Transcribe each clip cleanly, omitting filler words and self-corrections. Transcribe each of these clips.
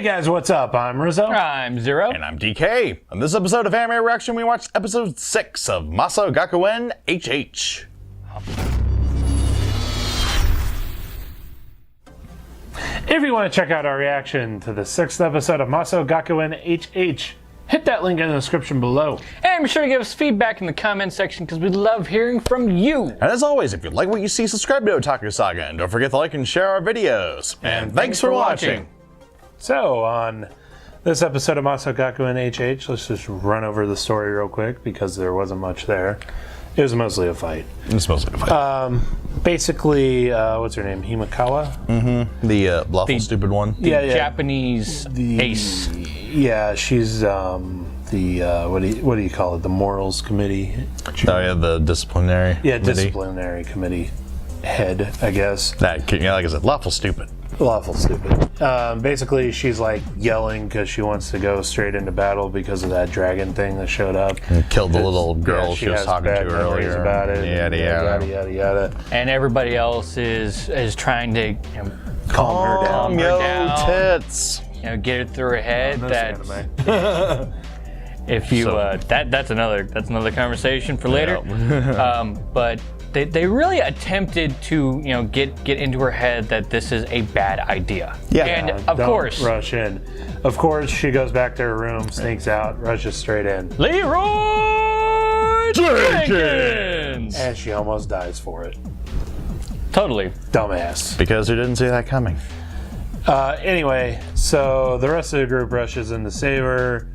Hey guys, what's up? I'm Rizzo. I'm Zero. And I'm DK. On this episode of Anime Reaction, we watched episode 6 of Masou Gakuen HxH. If you want to check out our reaction to the 6th episode of Masou Gakuen HxH, hit that link in the description below. And be sure to give us feedback in the comment section because we love hearing from you. And as always, if you like what you see, subscribe to Otaku Saga, and don't forget to like and share our videos. And thanks for watching. So, on this episode of Masou Gakuen HxH, let's just run over the story real quick because there wasn't much there. It was mostly a fight. It's mostly a fight. Basically, what's her name? Himakawa? Mm-hmm. The lawful stupid one. Yeah. Japanese ace. Yeah, she's the what do you call it? The morals committee. Oh yeah, the disciplinary. Yeah, committee. Disciplinary committee head, I guess. That, yeah, like I said, lawful stupid. Lawful stupid. Basically, she's like yelling because she wants to go straight into battle because of that dragon thing that showed up. And killed the little girl she was talking to earlier. About it. Yada yada. And everybody else is trying to Calm her down. Tits. Get it through her head that anime. if you that's another conversation for later. Yeah. But they really attempted to get into her head that this is a bad idea. Yeah. And of Don't course, rush in. Of course, she goes back to her room, sneaks out, rushes straight in, Leroy Jenkins. and she almost dies for it. Totally. Dumbass. Because we didn't see that coming. Anyway, so the rest of the group rushes in to save her.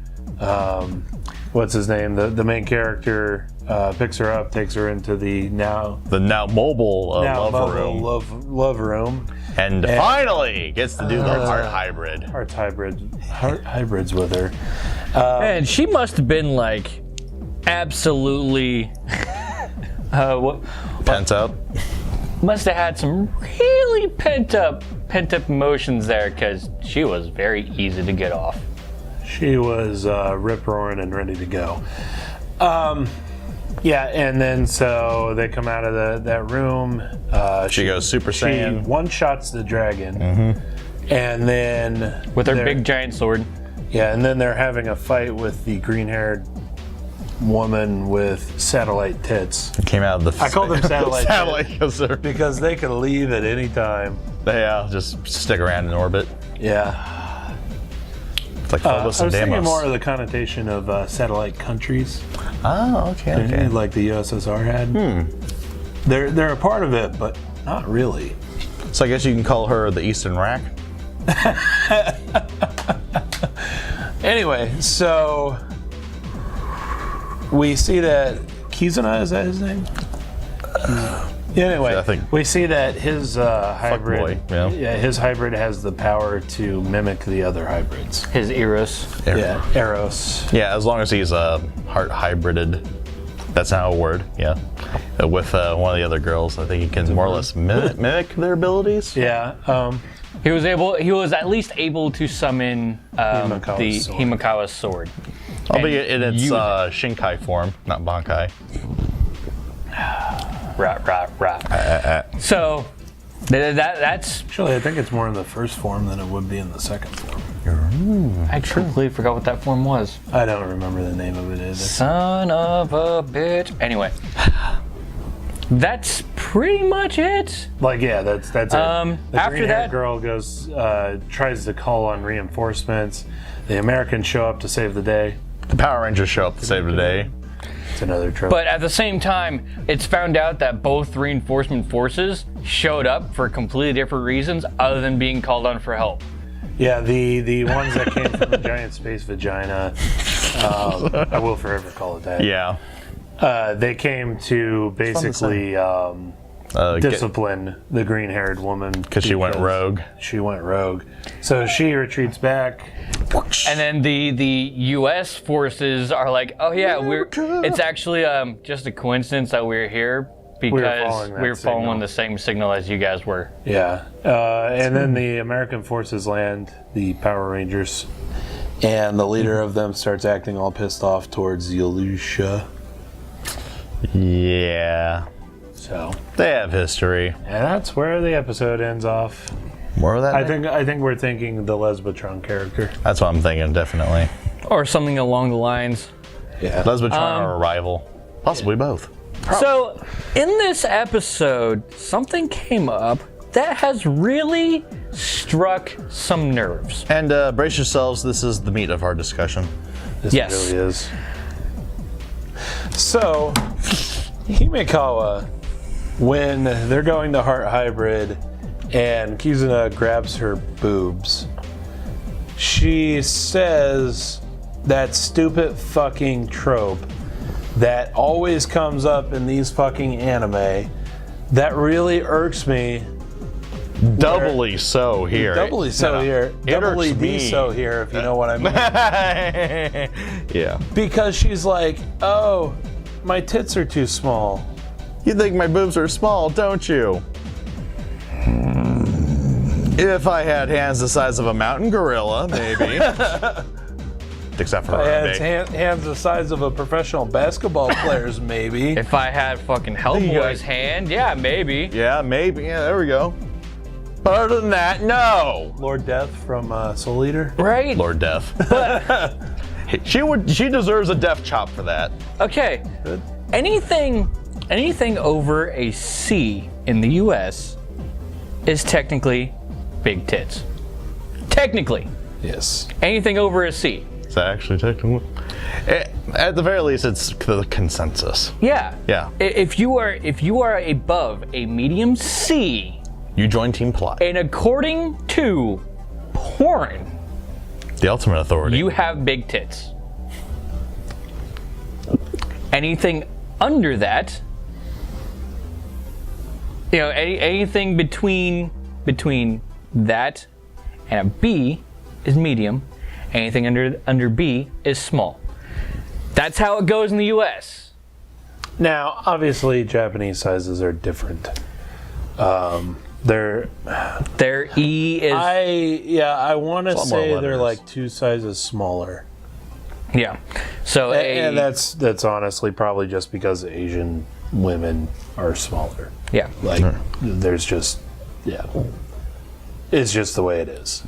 What's his name? The main character picks her up, takes her into the now mobile love room, and finally gets to do the heart hybrids with her. And she must have been like absolutely pent up. Must have had some really pent up emotions there because she was very easy to get off. She was rip-roaring and ready to go. Yeah, and then so they come out of that room. She goes Super Saiyan. She one-shots the dragon, and then With her big giant sword. Yeah, and then they're having a fight with the green-haired woman with satellite tits. It came out of the. I call them satellite tits because they could leave at any time. Yeah, just stick around in orbit. Yeah. It's like I was and thinking Deimos. more of the connotation of satellite countries. Oh, okay. Like the USSR had. They're a part of it, but not really. So I guess you can call her the Eastern Rack. Anyway, so we see that Kizuna, is that his name? Anyway, I think we see that his hybrid, boy, yeah. His hybrid has the power to mimic the other hybrids. His Eros. Yeah, Eros. Yeah, as long as he's heart hybrided. That's not a word. Yeah, with one of the other girls, I think he can more or less mimic their abilities. Yeah. He was at least able to summon Himakawa's sword. Albeit in its Shinkai form, not Bankai. Right. So that's. Actually, I think it's more in the first form than it would be in the second form. I completely forgot what that form was. I don't remember the name of it either. Son of a bitch. Anyway, that's pretty much it. Like, yeah, that's it. The after green-haired that, girl goes, tries to call on reinforcements. The Americans show up to save the day. The Power Rangers show up to save the day. It's another trope. but at the same time, it's found out that both reinforcement forces showed up for completely different reasons other than being called on for help. Yeah, the ones that came from the giant space vagina, I will forever call it that. Yeah. They came to basically discipline the green-haired woman because she went rogue. She went rogue, so she retreats back. And then the U.S. forces are like, oh yeah, it's actually just a coincidence that we're here because we were following the same signal as you guys were. Yeah, and then the American forces land, the Power Rangers, and the leader of them starts acting all pissed off towards Yalisha. Yeah. So they have history. And that's where the episode ends off. More of that? I think we're thinking the Lesbotron character. That's what I'm thinking, definitely. Or something along the lines. Yeah. Lesbotron or a rival. Possibly both. So, in this episode, something came up that has really struck some nerves. And brace yourselves, this is the meat of our discussion. This Yes. really is. So, Himekawa, when they're going to Heart Hybrid and Kizuna grabs her boobs, she says that stupid fucking trope that always comes up in these fucking anime that really irks me. Doubly so here. Doubly so here. Doubly me. so here, if you know what I mean. Yeah. Because she's like, oh, my tits are too small. You think my boobs are small, don't you? If I had hands the size of a mountain gorilla, maybe. Except for Hands the size of a professional basketball player's, maybe. If I had fucking Hellboy's hand, yeah, maybe. Yeah, maybe. Yeah, there we go. But other than that, no. Lord Death from Soul Eater. Right? Lord Death. She deserves a death chop for that. Okay. Good. Anything over a C in the US is technically big tits. Technically. Yes. Anything over a C. Is that actually technically? At the very least, it's the consensus. Yeah. Yeah. If you are above a medium C, you join Team Plot. and according to porn, The ultimate authority. you have big tits. Anything under that, anything between that and a B is medium. Anything under B is small. That's how it goes in the US. Now, obviously, Japanese sizes are different. Their E is I want to lot more say they're letters. like 2 sizes smaller. yeah. So And that's honestly probably just because Asian women are smaller. yeah. Like, there's just, it's just the way it is.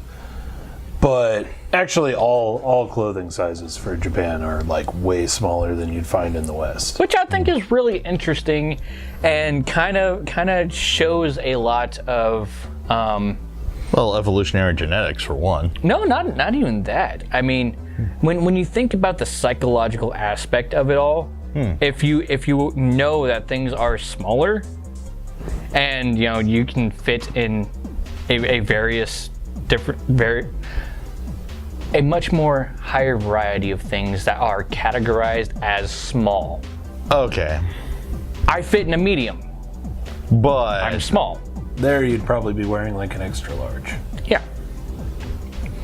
But actually, all clothing sizes for Japan are like way smaller than you'd find in the West. Which I think is really interesting, and kind of shows a lot of. Well, evolutionary genetics for one. No, not even that. I mean, when you think about the psychological aspect of it all, if you know that things are smaller, and you can fit in a a much more higher variety of things that are categorized as small. Okay. I fit in a medium. But I'm small. There, you'd probably be wearing like an extra large. Yeah.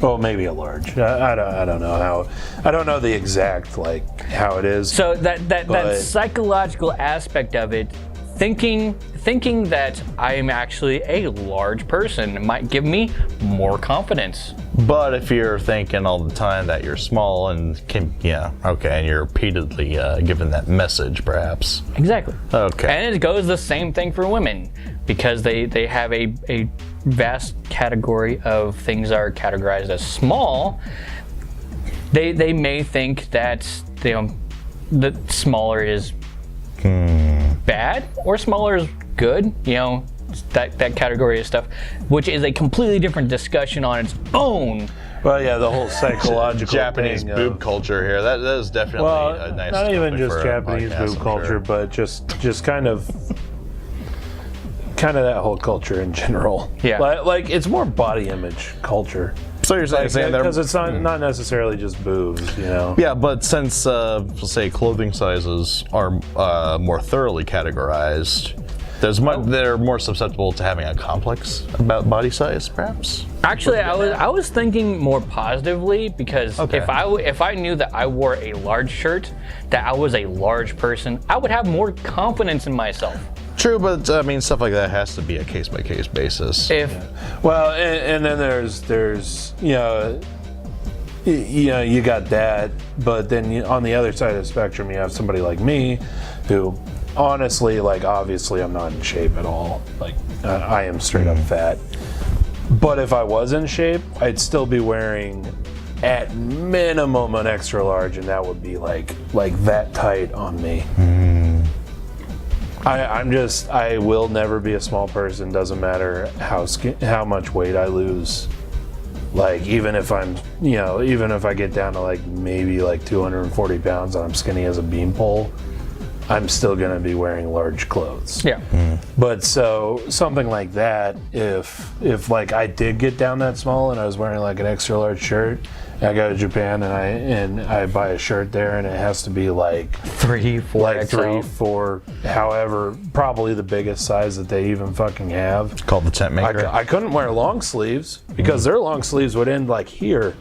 Well, maybe a large. I don't know how. I don't know the exact like how it is. So that But- psychological aspect of it, thinking that I am actually a large person might give me more confidence. But if you're thinking all the time that you're small and and you're repeatedly given that message, perhaps. Exactly. Okay. And it goes the same thing for women, because they have a vast category of things that are categorized as small. They may think that that smaller is bad or smaller is good, that category of stuff, which is a completely different discussion on its own. Well, yeah, the whole psychological Japanese thing boob of, culture here. That is definitely a nice. not even topic just for a Japanese podcast, boob I'm culture, sure. but just kind of that whole culture in general. Yeah. Like it's more body image culture. So you're saying they're Because it's not necessarily just boobs, Yeah, but since let's say clothing sizes are more thoroughly categorized, they're more susceptible to having a complex about body size, perhaps. Actually, I was thinking more positively, because Okay. if I knew that I wore a large shirt, that I was a large person, I would have more confidence in myself. True, but I mean stuff like that has to be a case by case basis. Well, and then there's you got that, but then on the other side of the spectrum, you have somebody like me, who honestly, like, obviously I'm not in shape at all. Like, I am straight up fat. But if I was in shape, I'd still be wearing at minimum an extra large, and that would be like that tight on me. I will never be a small person. Doesn't matter how much weight I lose. Like even if I get down to like maybe like 240 pounds and I'm skinny as a beanpole, I'm still gonna be wearing large clothes. Yeah. But so something like that, if like I did get down that small and I was wearing like an extra large shirt, and I go to Japan and I buy a shirt there and it has to be like 3, 4, like XL. 3, 4, however, probably the biggest size that they even fucking have. Called the tent maker. I couldn't wear long sleeves because their long sleeves would end like here.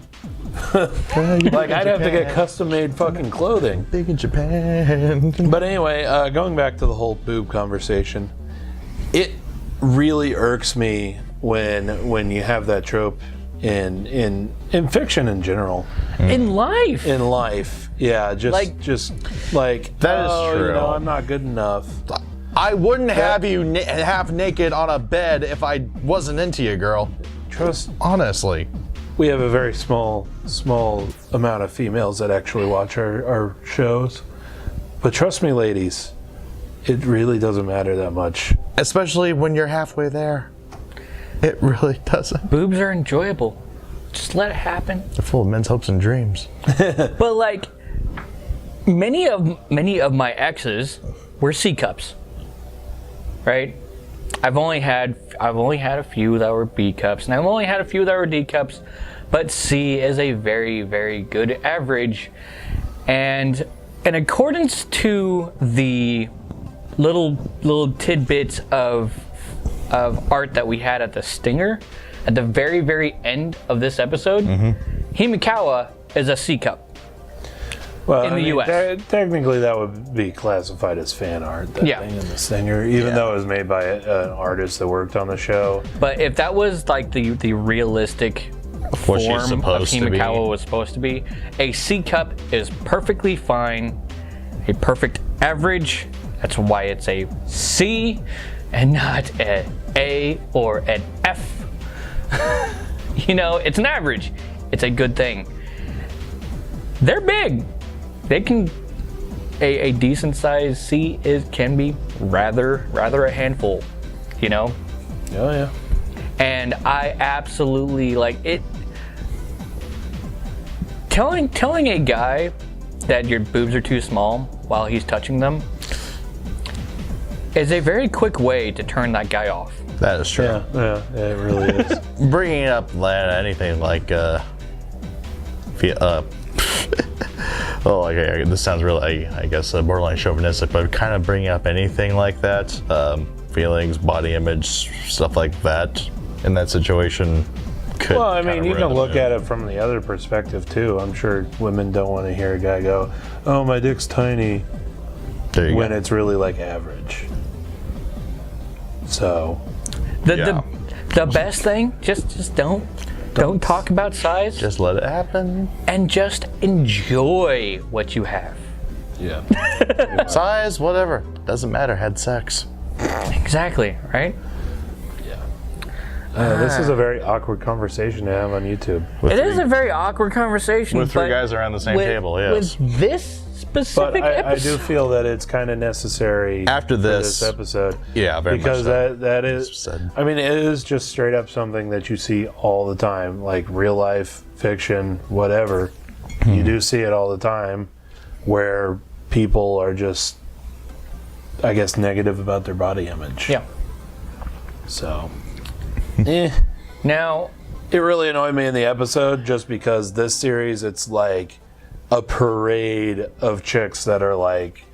Like I'd have to get custom made fucking clothing. Big in Japan. But anyway, going back to the whole boob conversation, it really irks me when you have that trope in fiction in general. In life. In life, yeah, just like That is true. true. I'm not good enough. I wouldn't have you half naked on a bed if I wasn't into you, girl. Trust. Honestly. We have a very small amount of females that actually watch our shows. But trust me, ladies, it really doesn't matter that much. Especially when you're halfway there. It really doesn't. Boobs are enjoyable. Just let it happen. They're full of men's hopes and dreams. But like many of my exes were C cups. Right? I've only had a few that were B cups, and I've only had a few that were D cups, but C is a very, very good average. And in accordance to the little tidbits of art that we had at the stinger, at the very, very end of this episode, Himikawa is a C cup. Well, in the US. Technically, that would be classified as fan art. That Yeah. thing in the stinger, even though it was made by an artist that worked on the show. But if that was like the realistic What she's form of supposed to be. Himikawa was supposed to be, a C cup is perfectly fine, a perfect average. That's why it's a C and not an A or an F. You know, it's an average. It's a good thing. They're big. They can a decent size C can be rather a handful, you know? Oh yeah. And I absolutely like it. Telling a guy that your boobs are too small while he's touching them is a very quick way to turn that guy off. That is true. Yeah, it really is. Bringing up anything like oh, okay, this sounds really, I guess, borderline chauvinistic, but kind of bringing up anything like that, feelings, body image, stuff like that, in that situation could. Well, I kinda mean, you ruin can the look mood. at it from the other perspective too. I'm sure women don't want to hear a guy go, "Oh, my dick's tiny," There you when go. it's really like average. So, The best thing, just don't talk about size Just let it happen. and just enjoy what you have. yeah. Size, whatever. Doesn't matter. Had sex. Exactly, right? This is a very awkward conversation to have on YouTube. It is a very awkward conversation. with three but guys around the same with- table, yes. With this But specific I episode. do feel that it's kind of necessary After for this. episode. Yeah, very much because so. that is. Said. I mean, it is just straight up something that you see all the time, like real life, fiction, whatever. You do see it all the time, where people are just, I guess, negative about their body image. Yeah. So, Now, it really annoyed me in the episode just because this series, it's like a parade of chicks that are like,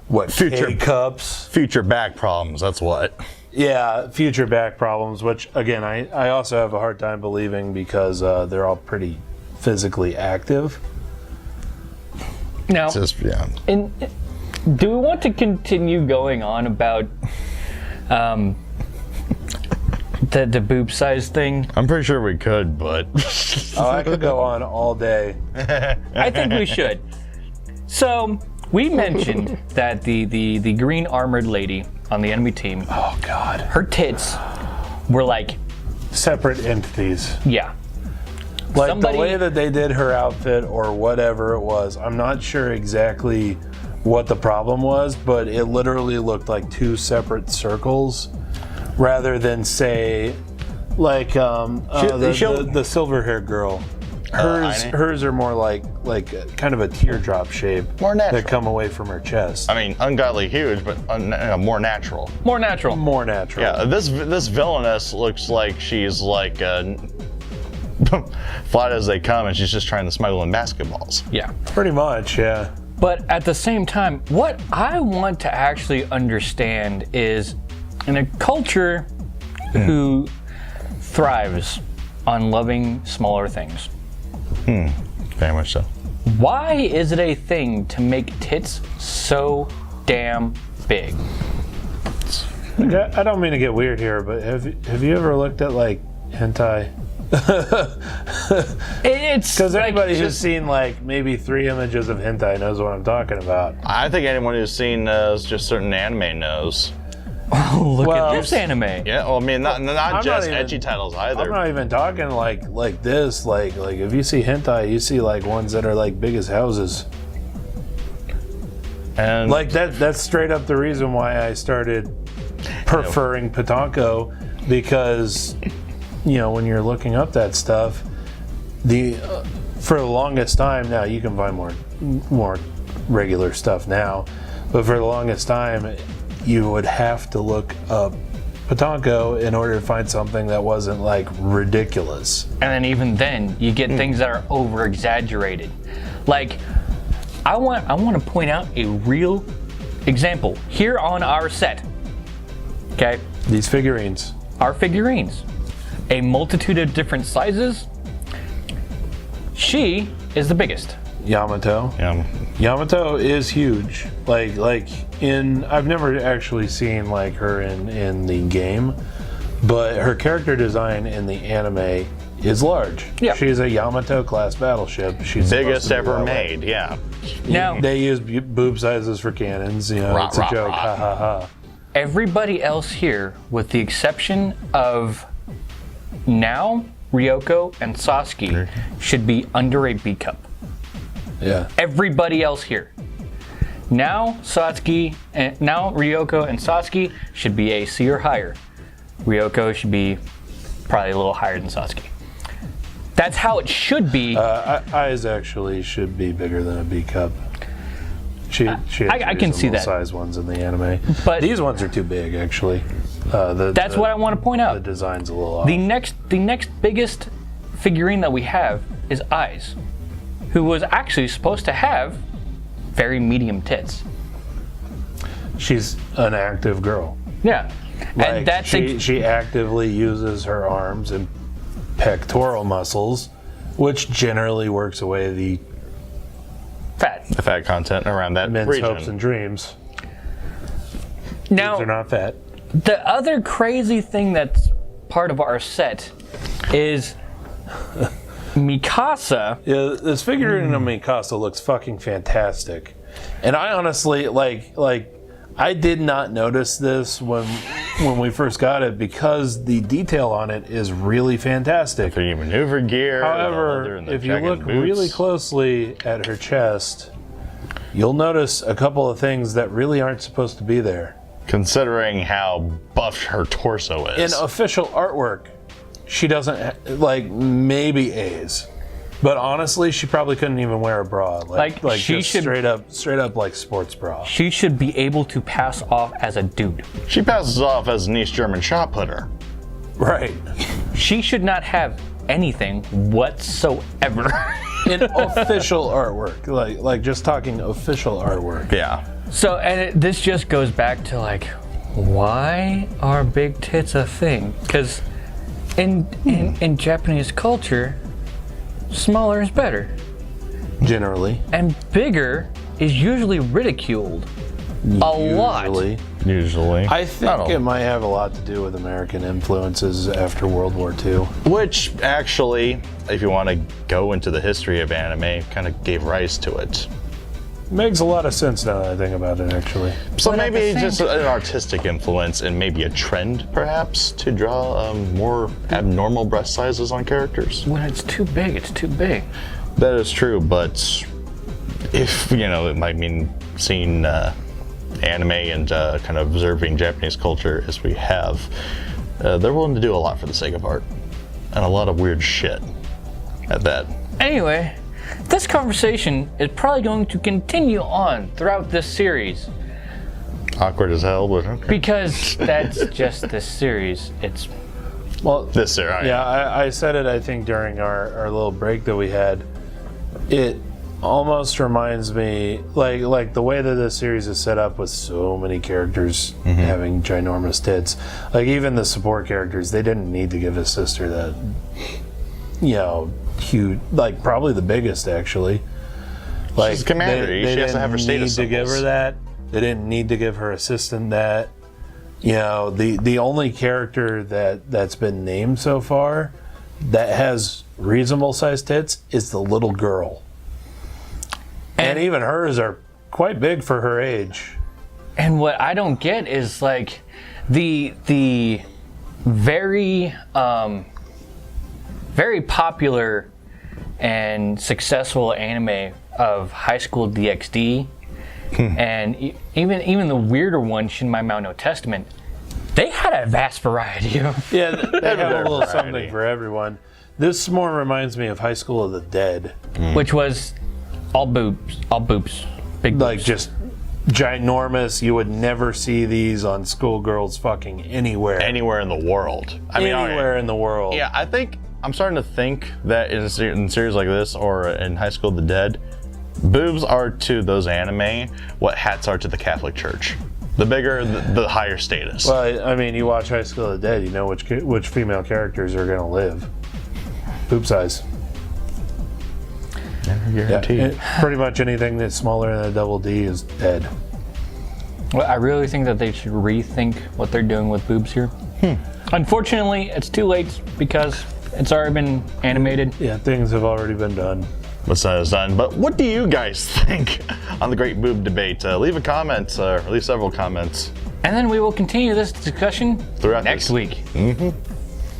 what, Future- K-cups? Future back problems, that's what. Yeah, future back problems, which, again, I also have a hard time believing because they're all pretty physically active. now, Just, yeah. do we want to continue going on about the boob size thing? I'm pretty sure we could, but. Oh, I could go on all day. I think we should. So, we mentioned that the green armored lady on the enemy team, Oh, God. her tits were like separate entities. Yeah. Like the way that they did her outfit or whatever it was, I'm not sure exactly what the problem was, but it literally looked like two separate circles rather than say like the silver haired girl. Hers are more like kind of a teardrop shape. More natural. That come away from her chest. I mean, ungodly huge, but more natural. More natural. More natural. Yeah, this villainess looks like she's like flat as they come, and she's just trying to smuggle in basketballs. Yeah. Pretty much, yeah. But at the same time, what I want to actually understand is in a culture who thrives on loving smaller things. Very much so. Why is it a thing to make tits so damn big? I don't mean to get weird here, but have you ever looked at like hentai? It's because like, anybody who's seen like maybe 3 images of hentai knows what I'm talking about. I think anyone who's seen just certain anime knows. look at this anime. Yeah, well, I mean, not just not even, edgy titles either. I'm not even talking like this. Like if you see hentai, you see like ones that are like big as houses. And like that's straight up the reason why I started preferring Patanko, because when you're looking up that stuff, for the longest time, now you can find more regular stuff now, but for the longest time you would have to look up Patanko in order to find something that wasn't like ridiculous. And then even then, you get things that are over exaggerated. Like, I want to point out a real example here on our set. Okay, These figurines. our figurines, a multitude of different sizes. She is the biggest. Yamato. yeah, Yamato is huge. I've never actually seen like her in the game, but her character design in the anime is large. Yeah. She's a Yamato class battleship. She's biggest ever made. Yeah. Now, They use boob sizes for cannons. Rah, It's a rah, joke. rah. Ha ha ha. everybody else here, with the exception of now, Ryoko and Sasuke, should be under a B cup. Yeah. Everybody else here. Now Ryoko and Sasuke should be a C or higher. Ryoko should be probably a little higher than Sasuke. That's how it should be. Eyes actually should be bigger than a B cup. She has I can see that. size ones in the anime, But- these ones are too big actually. That's what I want to point The out. design's a little off. The next biggest figurine that we have is Eyes, who was actually supposed to have very medium tits. She's an active girl. Yeah. Like, And that's she actively uses her arms and pectoral muscles, which generally works away the fat. The fat content around that men's region. hopes and dreams. Now, They're not fat. the other crazy thing that's part of our set is Mikasa. Yeah, this figurine of Mikasa looks fucking fantastic, and I honestly like I did not notice this when we first got it because the detail on it is really fantastic. 3D maneuver gear. the leather However, and the if you jacket look and boots. really closely at her chest, you'll notice a couple of things that really aren't supposed to be there. Considering how buff her torso is. In official artwork, she doesn't maybe A's, but honestly, she probably couldn't even wear a bra. Like she just should- straight up like sports bra. She should be able to pass off as a dude. She passes off as an East German shot putter. Right. She should not have anything whatsoever. In official artwork, like just talking official artwork. Yeah. So, and this just goes back to like, why are big tits a thing? Because in Japanese culture, smaller is better, Generally. and bigger is usually ridiculed a lot. Usually. I Not think all. it might have a lot to do with American influences after World War II. Which actually, if you want to go into the history of anime, kind of gave rise to it. Makes a lot of sense now that I think about it, actually. So But at maybe the same just an artistic influence and maybe a trend, perhaps, to draw more abnormal breast sizes on characters. When it's too big, it's too big. That is true, but if, it might mean seeing anime and kind of observing Japanese culture as we have, they're willing to do a lot for the sake of art. And a lot of weird shit at that. Anyway, this conversation is probably going to continue on throughout this series. Awkward as hell, but okay. Because that's just this series. It's Well, This series. yeah, I said it, I think, during our little break that we had. It almost reminds me, like the way that this series is set up with so many characters having ginormous tits. Like, even the support characters, they didn't need to give his sister that, huge, like, probably the biggest, actually. Like, She's commander. She has to have her status They didn't need to give her symbols. that. They didn't need to give her assistant that. The only character that's been named so far that has reasonable sized tits is the little girl. And even hers are quite big for her age. And what I don't get is like the very very popular and successful anime of High School DxD and even the weirder one, Shinmai Mao no Testament, they had a vast variety of. Yeah, they have a their little variety. something for everyone. This more reminds me of High School of the Dead. Which was all boobs, big boobs. Like, just ginormous. You would never see these on schoolgirls fucking anywhere. Anywhere in the world. Anywhere in the world. Yeah, I think I'm starting to think that in a series like this or in High School of the Dead, boobs are to those anime what hats are to the Catholic Church. The bigger, the higher status. Well, I mean, you watch High School of the Dead, you know which female characters are going to live. Boob size. Never guaranteed. Pretty much anything that's smaller than a double D is dead. Well, I really think that they should rethink what they're doing with boobs here. Unfortunately, it's too late because it's already been animated. Yeah, things have already been done. What's done is done. But what do you guys think on the Great Boob Debate? Leave a comment, or leave several comments. And then we will continue this discussion Throughout next this. week.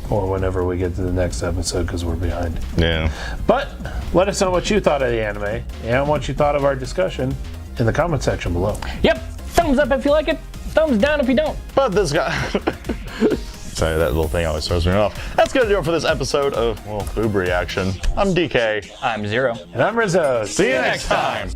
Or whenever we get to the next episode, because we're behind. Yeah. But let us know what you thought of the anime and what you thought of our discussion in the comment section below. Yep. Thumbs up if you like it. Thumbs down if you don't. But this guy. Sorry, that little thing always throws me off. That's gonna do it for this episode of, Boob Reaction. I'm DK. I'm Zero. And I'm Rizzo. See you next time.